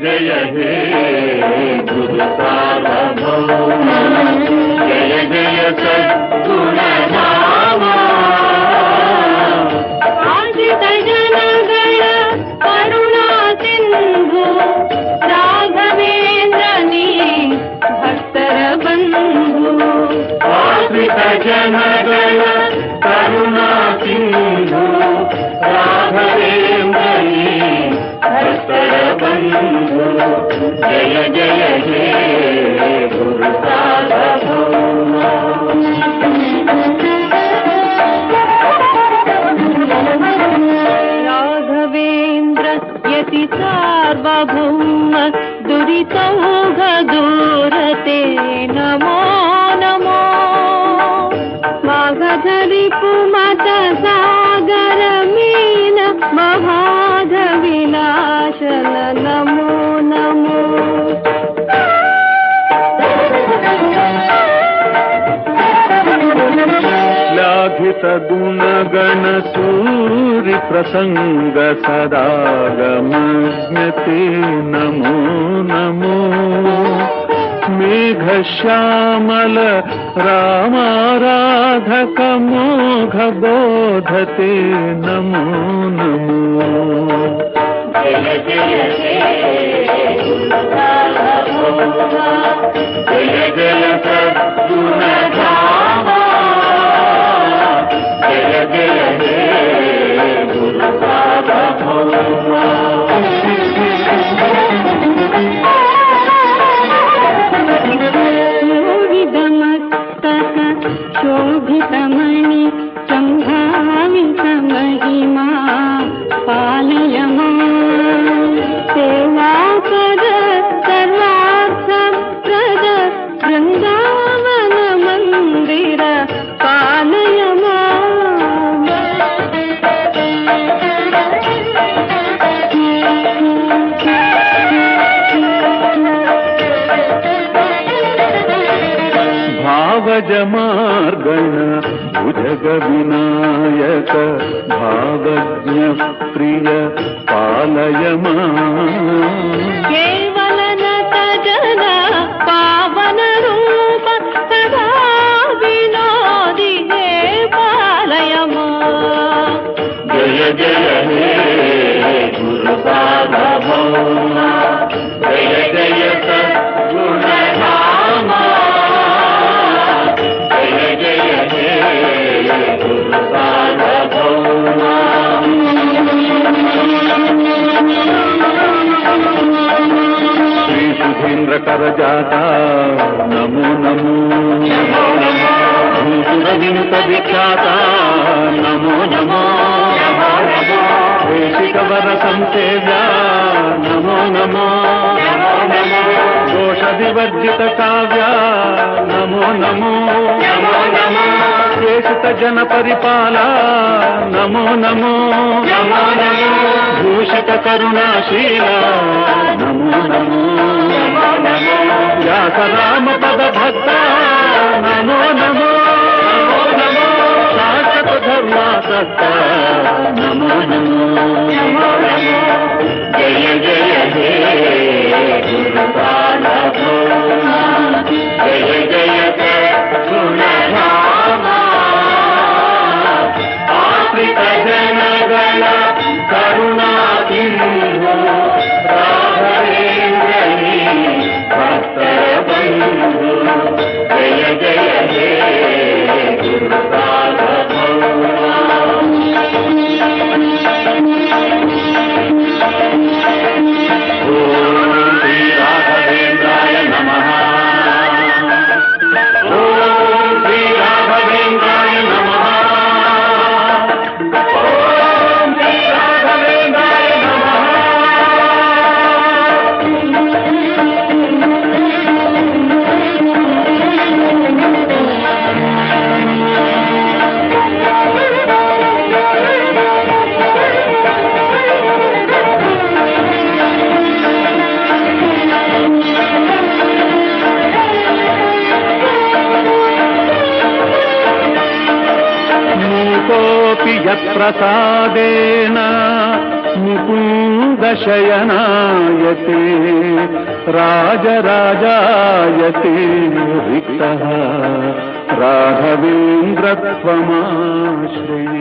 जय हे गुरु सार्वभौम जय जय सद्गुणधामा आश्रित जनगण करुणा सिंधु राघवेन्द्रनी भक्तर बंधु आश्रित जनगण करुणा सिंधु राघवेन्द्रनी भक्तर बंधु जय जय हे गुरु सार्वभौम राघवेन्द्र यति सार्वभौम दुरितौघ दूरते नमो नमो माघधरि पुमत सागर मीन महाध विनाशन नमो नमो लाघित गुणगण सूरि प्रसंग सदागमज्ञते नमो नमो मेघ श्यामल रामाराधक मोघ बोधते नमो नमो जय जय जय जय सद्गुणधामा जय जय हे गुरु सार्वभौम शोभितमणि संभावित महिमा पालय सेवापद सर्वार्थ प्रद वृंदावन मंदिर पालय भावजमार्गण भुजग विनायक भावज्ञ प्रिय पालय केवल नत जन पावन रूप सदा विनोदि हे पालय जय जय हे गुरु सार्वभौम जय जय सद्गुणधामा श्री सुधीन्द्र कर जाता नमो नमो भूसुर विनुत विख्याता नमो नमो देशिक वर संसेव्या नमो नमो दोष विवर्जित काव्या नमो नमो केशित जन परिपाला नमो नमो भूषित करुणाशीला नमो नमो व्यास राम पद भक्ता नमो नमो शाश्वत धर्मासक्ता नमो नमो जय जय हे गुरु सार्वभौम जय जय सद्गुणधामा आश्रित जनगण करुणा सिंधु राघवेन्द्रनी भक्तर बंधु जय जय हे गुरु सार्वभौम श्री राघवेन्द्राय नमः श्री राघवेन्द्राय नमः श्री राघवेन्द्राय यत्प्रसादेन मुकुन्दशयनायते राजराजायते रिक्तः राघवेन्द्र त्वमाश्रये।